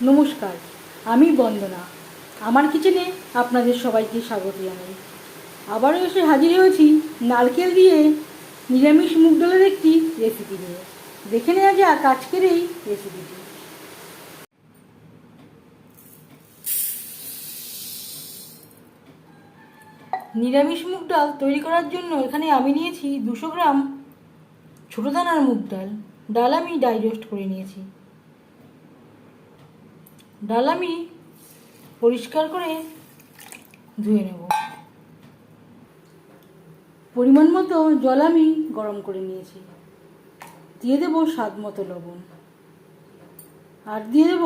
নমস্কার, আমি বন্দনা। আমার কিচেনে আপনাদের সবাইকে স্বাগত জানাই। আবারও এসে হাজির হয়েছি নারকেল দিয়ে নিরামিষ মুগ ডালের একটি রেসিপি নিয়ে। দেখে নেওয়া যাক আজকের এই রেসিপিটি। নিরামিষ মুগ ডাল তৈরি করার জন্য এখানে আমি নিয়েছি 200 গ্রাম ছোটো দানার মুগ ডাল। ডাল আমি ডাই রোস্ট করে নিয়েছি। ডাল আমি পরিষ্কার করে ধুয়ে নেব। পরিমাণ মতো জল আমি গরম করে নিয়েছি। দিয়ে দেব স্বাদ মতো লবণ, আর দিয়ে দেব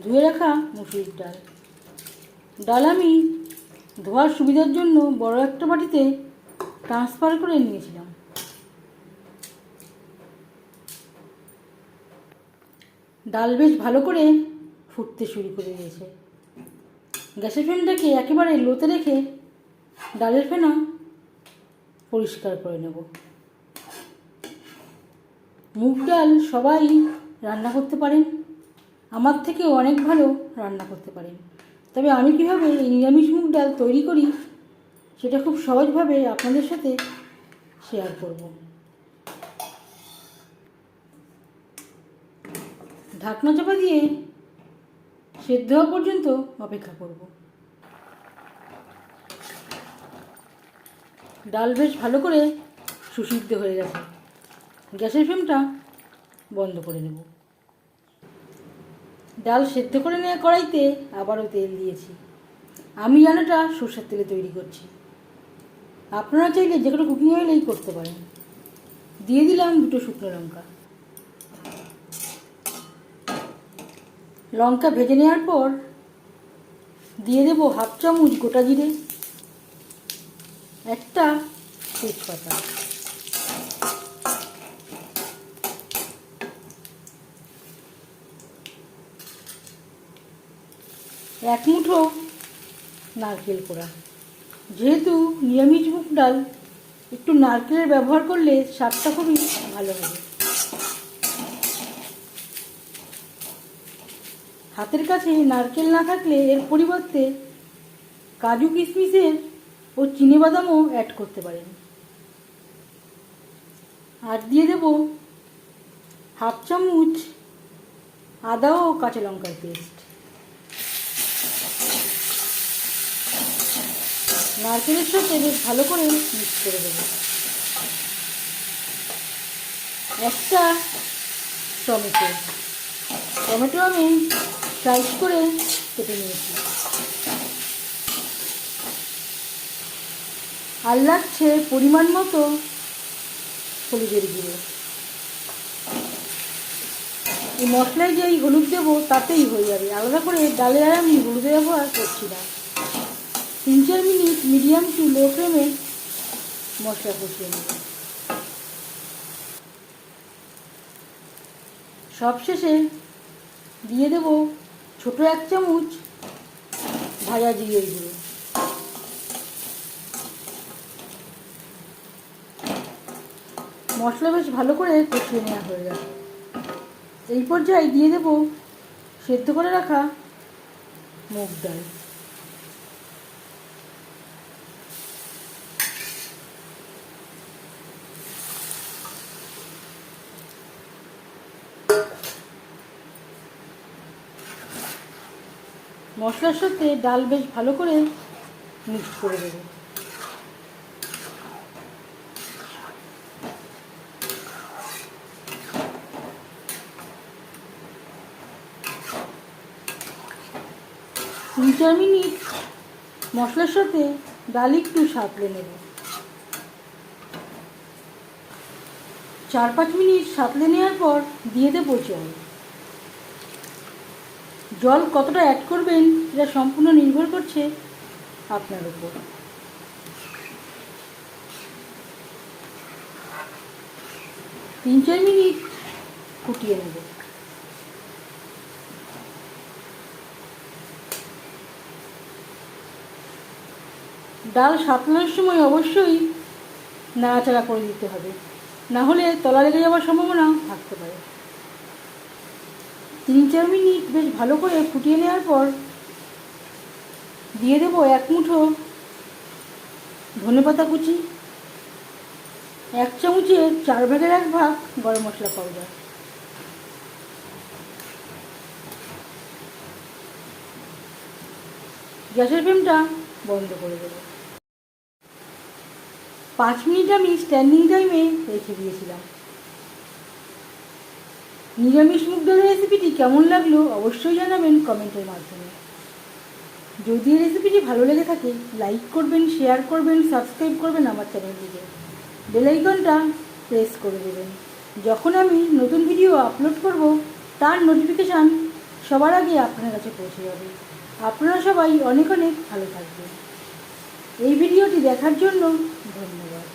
ধুয়ে রাখা মুসুরির ডাল। ডাল আমি ধোয়ার সুবিধার জন্য বড় একটা বাটিতে ট্রান্সফার করে নিয়েছিলাম। ডাল বেশ ভালো করে ফুটতে শুরু করে দিয়েছে। গ্যাসের ফ্লেমটাকে একেবারে লোতে রেখে ডালের ফেনা পরিষ্কার করে নেব। মুগ ডাল সবাই রান্না করতে পারেন, আমার থেকেও অনেক ভালো রান্না করতে পারেন। তবে আমি কীভাবে এই নিরামিষ মুগ ডাল তৈরি করি সেটা খুব সহজভাবে আপনাদের সাথে শেয়ার করব। ঢাকনা চাপা দিয়ে সেদ্ধ হওয়া পর্যন্ত অপেক্ষা করব। ডাল বেশ ভালো করে সুসিদ্ধ হয়ে গেছে। গ্যাসের ফ্লেমটা বন্ধ করে নেব। ডাল সেদ্ধ করে নেওয়া কড়াইতে আবারও তেল দিয়েছি। আমি রান্নাটা সরষের তেলে তৈরি করছি, আপনারা চাইলে যে কোনো কুকিং অয়েলেই করতে পারেন। দিয়ে দিলাম 2 শুকনো লঙ্কা। লঙ্কা ভেজে নেওয়ার পর দিয়ে দেব 1/2 চামচ গোটা জিরে, একটা তেজপাতা, এক মুঠো নারকেল কোড়া। যেহেতু নিরামিষ মুগ ডাল, একটু নারকেলের ব্যবহার করলে স্বাদটা খুবই ভালো হবে। হাতের কাছে নারকেল না থাকলে এর পরিবর্তে কাজু কিশমিশের ও চিনেবাদামও অ্যাড করতে পারেন। আর দিয়ে দেব 1/2 চামচ আদা ও কাঁচা লঙ্কার পেস্ট। নারকেলের সাথে বেশ ভালো করে মিক্স করে দেবো। একটা টমেটো আমি স্লাইস করে কেটে নিয়েছি। আর লাগছে পরিমাণ মতো হলুদের গুঁড়ো। এই মশলায় যে এই হলুদ দেবো তাতেই হয়ে যাবে, আলাদা করে ডালে আর আমি হলুদের ব্যবহার করছি না। 3-4 মিনিট মিডিয়াম টু লো ফ্লেমে মশলা কষিয়ে নেব। সবশেষে দিয়ে দেব ছোটো 1 চামচ ভাজা জিরের গুঁড়ো। মশলা বেশ ভালো করে কষিয়ে নেওয়া হয়ে গেছে। এই পর্যায়ে দিয়ে দেব সেদ্ধ করে রাখা মুগ ডাল। মশলার সাথে ডাল বেশ ভালো করে মিক্স করে দেব। তিন 4 মিনিট মশলার সাথে ডাল একটু সাঁতলে নেব। 4-5 মিনিট সাঁতলে নেওয়ার পর দিয়ে দেবো জল কতটা অ্যাড করবেন এটা সম্পূর্ণ নির্ভর করছে আপনার উপর। তিন 4 মিনিট ফুটিয়ে নেব। ডাল সাঁতলানোর সময় অবশ্যই নাড়াচাড়া করে দিতে হবে, না হলে তলা লেগে যাওয়ার সম্ভাবনা থাকতে পারে। 3-4 মিনিট বেশ ভালো করে ফুটিয়ে নেওয়ার পর দিয়ে দেবো 1 মুঠো ধনেপাতা কুচি, 1 চামচের 4 ভাগের 1 ভাগ গরম মশলা পাউডার। গ্যাসের ফ্লেমটা বন্ধ করে দেবো। 5 মিনিট আমি স্ট্যান্ডিং টাইমে রেখে দিয়েছিলাম। নিরামিষ মুগ ডালের রেসিপিটি কেমন লাগলো অবশ্যই জানাবেন কমেন্টের মাধ্যমে। যদি এই রেসিপিটি ভালো লেগে থাকে লাইক করবেন, শেয়ার করবেন, সাবস্ক্রাইব করবেন আমার চ্যানেলটিকে, বেল আইকনটা প্রেস করে দেবেন। যখন আমি নতুন ভিডিও আপলোড করব তার নোটিফিকেশান সবার আগে আপনার কাছে পৌঁছে যাবে। আপনারা সবাই অনেক অনেক ভালো থাকবেন। এই ভিডিওটি দেখার জন্য ধন্যবাদ।